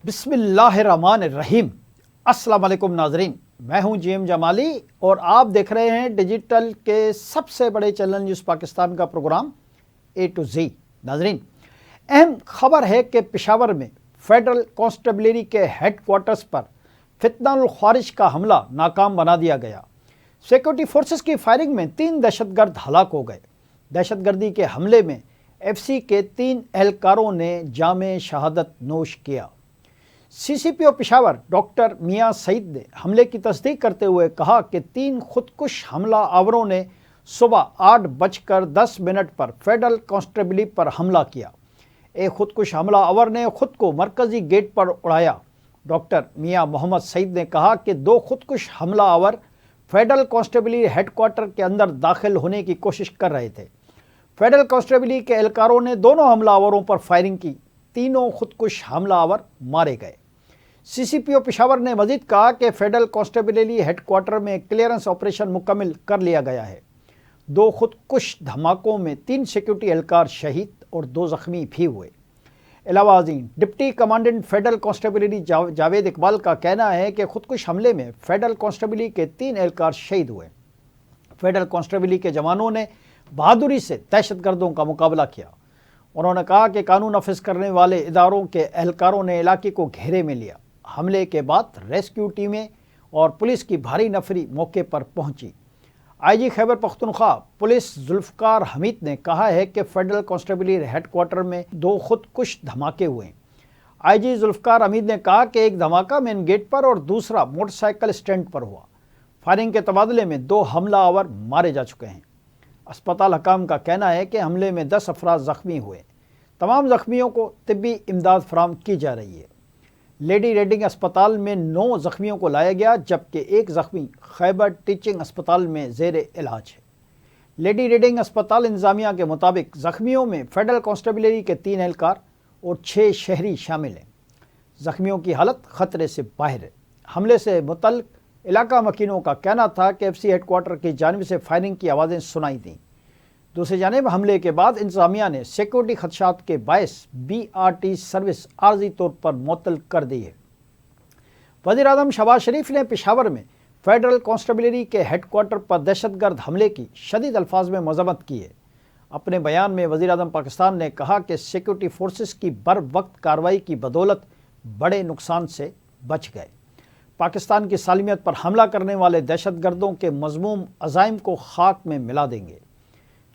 بسم اللہ الرحمن الرحیم۔ السلام علیکم ناظرین، میں ہوں جی ایم جمالی اور آپ دیکھ رہے ہیں ڈیجیٹل کے سب سے بڑے چینل نیوز پاکستان کا پروگرام اے ٹو زی۔ ناظرین، اہم خبر ہے کہ پشاور میں فیڈرل کانسٹیبلری کے ہیڈ کوارٹرز پر فتنہ الخوارج کا حملہ ناکام بنا دیا گیا۔ سیکورٹی فورسز کی فائرنگ میں 3 دہشت گرد ہلاک ہو گئے۔ دہشت گردی کے حملے میں ایف سی کے 3 اہلکاروں نے جام شہادت نوش کیا۔ سی سی پی او پشاور ڈاکٹر میاں سعید نے حملے کی تصدیق کرتے ہوئے کہا کہ 3 خودکش حملہ آوروں نے صبح 8:10 پر فیڈرل کانسٹیبلری پر حملہ کیا۔ ایک خودکش حملہ آور نے خود کو مرکزی گیٹ پر اڑایا۔ ڈاکٹر میاں محمد سعید نے کہا کہ 2 خودکش حملہ آور فیڈرل کانسٹیبلری ہیڈ کوارٹر کے اندر داخل ہونے کی کوشش کر رہے تھے۔ فیڈرل کانسٹیبلری کے اہلکاروں نے دونوں حملہ آوروں پر فائرنگ کی۔ تینوں خودکش حملہ آور مارے گئے۔ سی سی پی او پشاور نے مزید کہا کہ فیڈرل کانسٹیبلری ہیڈ کوارٹر میں کلیئرنس آپریشن مکمل کر لیا گیا ہے۔ 2 خودکش دھماکوں میں 3 سیکورٹی اہلکار شہید اور 2 زخمی بھی ہوئے۔ علاوہ ازیں deputy commandant federal constabulary Javed Iqbal کا کہنا ہے کہ خودکش حملے میں فیڈرل کانسٹیبلری کے 3 اہلکار شہید ہوئے۔ فیڈرل کانسٹیبلری کے جوانوں نے بہادری سے دہشت گردوں کا مقابلہ کیا۔ انہوں نے کہا کہ قانون نافذ کرنے والے اداروں کے اہلکاروں نے علاقے کو گھیرے میں لیا۔ حملے کے بعد ریسکیو ٹیمیں اور پولیس کی بھاری نفری موقع پر پہنچی۔ آئی جی خیبر پختونخوا پولیس ذوالفقار حمید نے کہا ہے کہ فیڈرل کانسٹیبلری ہیڈ کوارٹر میں 2 خودکش دھماکے ہوئے۔ آئی جی ذوالفقار حمید نے کہا کہ ایک دھماکہ مین گیٹ پر اور دوسرا موٹر سائیکل اسٹینڈ پر ہوا۔ فائرنگ کے تبادلے میں 2 حملہ آور مارے جا چکے ہیں۔ اسپتال حکام کا کہنا ہے کہ حملے میں 10 افراد زخمی ہوئے۔ تمام زخمیوں کو طبی امداد فراہم کی جا رہی ہے۔ لیڈی ریڈنگ اسپتال میں 9 زخمیوں کو لایا گیا جبکہ 1 زخمی خیبر ٹیچنگ اسپتال میں زیر علاج ہے۔ لیڈی ریڈنگ اسپتال انتظامیہ کے مطابق زخمیوں میں فیڈرل کانسٹیبلری کے 3 اہلکار اور 6 شہری شامل ہیں۔ زخمیوں کی حالت خطرے سے باہر ہے۔ حملے سے متعلق علاقہ مکینوں کا کہنا تھا کہ ایف سی ہیڈ کوارٹر کی جانب سے فائرنگ کی آوازیں سنائی دیں۔ دوسری جانب حملے کے بعد انتظامیہ نے سیکورٹی خدشات کے باعث بی آر ٹی سروس عارضی طور پر معطل کر دی ہے۔ وزیر اعظم شہباز شریف نے پشاور میں فیڈرل کانسٹیبلری کے ہیڈ کوارٹر پر دہشت گرد حملے کی شدید الفاظ میں مذمت کی ہے۔ اپنے بیان میں وزیر اعظم پاکستان نے کہا کہ سیکورٹی فورسز کی بر وقت کارروائی کی بدولت بڑے نقصان سے بچ گئے۔ پاکستان کی سالمیت پر حملہ کرنے والے دہشت گردوں کے مذموم عزائم کو خاک میں ملا دیں گے۔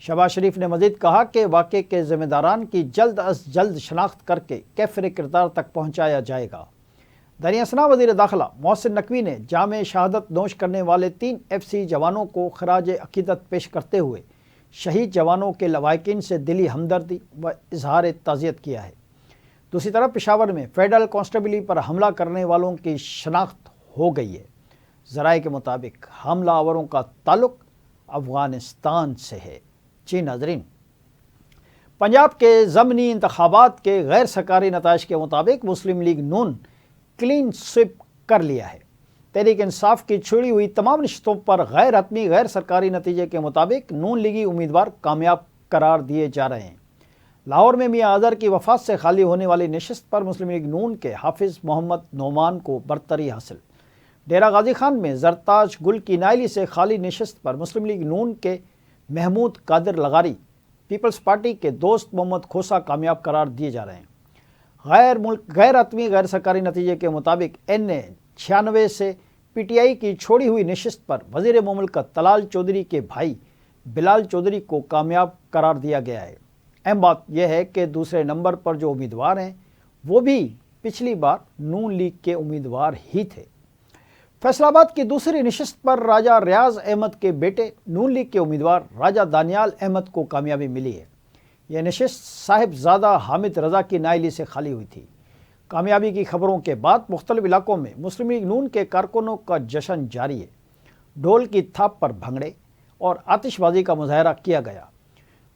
شہباز شریف نے مزید کہا کہ واقعے کے ذمہ داران کی جلد از جلد شناخت کر کے کیفر کردار تک پہنچایا جائے گا۔ دریں اثنا وزیر داخلہ محسن نقوی نے جام شہادت نوش کرنے والے 3 ایف سی جوانوں کو خراج عقیدت پیش کرتے ہوئے شہید جوانوں کے لواحقین سے دلی ہمدردی و اظہار تعزیت کیا ہے۔ دوسری طرف پشاور میں فیڈرل کانسٹیبلری پر حملہ کرنے والوں کی شناخت ہو گئی ہے۔ ذرائع کے مطابق حملہ آوروں کا تعلق افغانستان سے ہے۔ جی ناظرین، پنجاب کے ضمنی انتخابات کے غیر سرکاری نتائج کے مطابق مسلم لیگ نون کلین سویپ کر لیا ہے۔ تحریک انصاف کی چھوڑی ہوئی تمام نشستوں پر غیر حتمی غیر سرکاری نتیجے کے مطابق نون لیگی امیدوار کامیاب قرار دیے جا رہے ہیں۔ لاہور میں میاں اظہر کی وفات سے خالی ہونے والی نشست پر مسلم لیگ نون کے حافظ محمد نعمان کو برتری حاصل۔ ڈیرہ غازی خان میں زرتاج گل کی نائلی سے خالی نشست پر مسلم لیگ نون کے محمود قادر لغاری پیپلز پارٹی کے دوست محمد کھوسا کامیاب قرار دیے جا رہے ہیں۔ غیر حتمی غیر سرکاری نتیجے کے مطابق این اے 96 سے پی ٹی آئی کی چھوڑی ہوئی نشست پر وزیر مملکت طلال چودھری کے بھائی بلال چودھری کو کامیاب قرار دیا گیا ہے۔ اہم بات یہ ہے کہ دوسرے نمبر پر جو امیدوار ہیں وہ بھی پچھلی بار نون لیگ کے امیدوار ہی تھے۔ فیصل آباد کی دوسری نشست پر راجہ ریاض احمد کے بیٹے نون لیگ کے امیدوار راجہ دانیال احمد کو کامیابی ملی ہے۔ یہ نشست صاحب زادہ حامد رضا کی نائلی سے خالی ہوئی تھی۔ کامیابی کی خبروں کے بعد مختلف علاقوں میں مسلم لیگ نون کے کارکنوں کا جشن جاری ہے۔ ڈھول کی تھاپ پر بھنگڑے اور آتش بازی کا مظاہرہ کیا گیا۔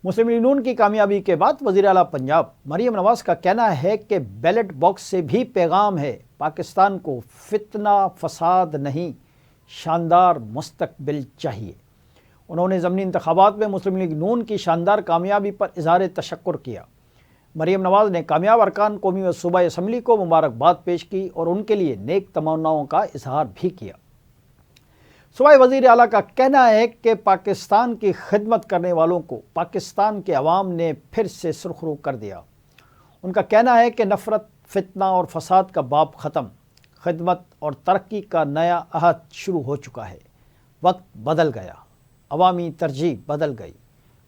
مسلم لیگ نون کی کامیابی کے بعد وزیر اعلیٰ پنجاب مریم نواز کا کہنا ہے کہ بیلٹ باکس سے بھی پیغام ہے، پاکستان کو فتنہ فساد نہیں، شاندار مستقبل چاہیے۔ انہوں نے ضمنی انتخابات میں مسلم لیگ نون کی شاندار کامیابی پر اظہار تشکر کیا۔ مریم نواز نے کامیاب ارکان قومی و صوبائی اسمبلی کو مبارکباد پیش کی اور ان کے لیے نیک تمناؤں کا اظہار بھی کیا۔ صوبائی وزیر اعلیٰ کا کہنا ہے کہ پاکستان کی خدمت کرنے والوں کو پاکستان کے عوام نے پھر سے سرخرو کر دیا۔ ان کا کہنا ہے کہ نفرت، فتنہ اور فساد کا باب ختم، خدمت اور ترقی کا نیا عہد شروع ہو چکا ہے۔ وقت بدل گیا، عوامی ترجیح بدل گئی،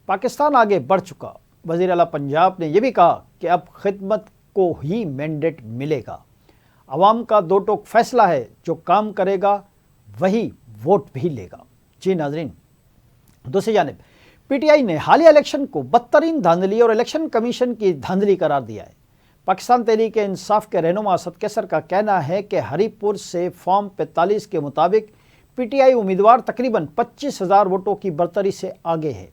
پاکستان آگے بڑھ چکا۔ وزیر اعلیٰ پنجاب نے یہ بھی کہا کہ اب خدمت کو ہی مینڈیٹ ملے گا۔ عوام کا دو ٹوک فیصلہ ہے، جو کام کرے گا وہی ووٹ بھی لے گا۔ جی ناظرین، دوسری جانب پی ٹی آئی نے حالیہ الیکشن کو بدترین دھاندلی اور الیکشن کمیشن کی دھاندلی قرار دیا ہے۔ پاکستان تحریک انصاف کے رہنما اسد کیسر کا کہنا ہے کہ ہری پور سے فارم 45 کے مطابق پی ٹی آئی امیدوار تقریباً 25,000 ووٹوں کی برتری سے آگے ہے۔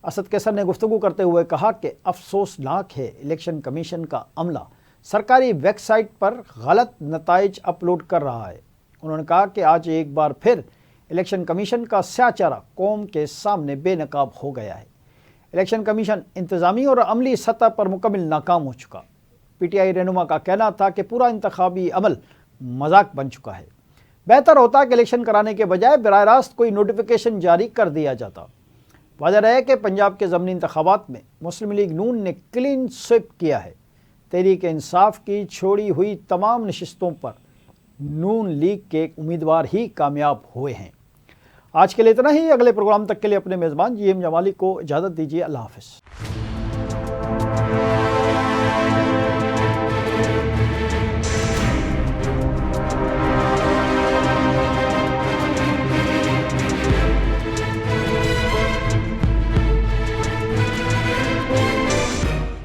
اسد کیسر نے گفتگو کرتے ہوئے کہا کہ افسوسناک ہے الیکشن کمیشن کا عملہ سرکاری ویب سائٹ پر غلط نتائج اپلوڈ کر رہا ہے۔ انہوں نے کہا کہ آج ایک بار پھر الیکشن کمیشن کا سیاہ چہرہ قوم کے سامنے بے نقاب ہو گیا ہے۔ الیکشن کمیشن انتظامی اور عملی سطح پر مکمل ناکام ہو چکا۔ پی ٹی آئی رہنما کا کہنا تھا کہ پورا انتخابی عمل مذاق بن چکا ہے۔ بہتر ہوتا کہ الیکشن کرانے کے بجائے براہ راست کوئی نوٹیفیکیشن جاری کر دیا جاتا۔ واضح ہے کہ پنجاب کے ضمنی انتخابات میں مسلم لیگ نون نے کلین سویپ کیا ہے۔ تحریک انصاف کی چھوڑی ہوئی تمام نشستوں پر نون لیگ کے امیدوار ہی کامیاب ہوئے ہیں۔ آج کے لیے اتنا ہی۔ اگلے پروگرام تک کے لیے اپنے میزبان جی ایم جمالی کو اجازت دیجیے۔ اللہ حافظ۔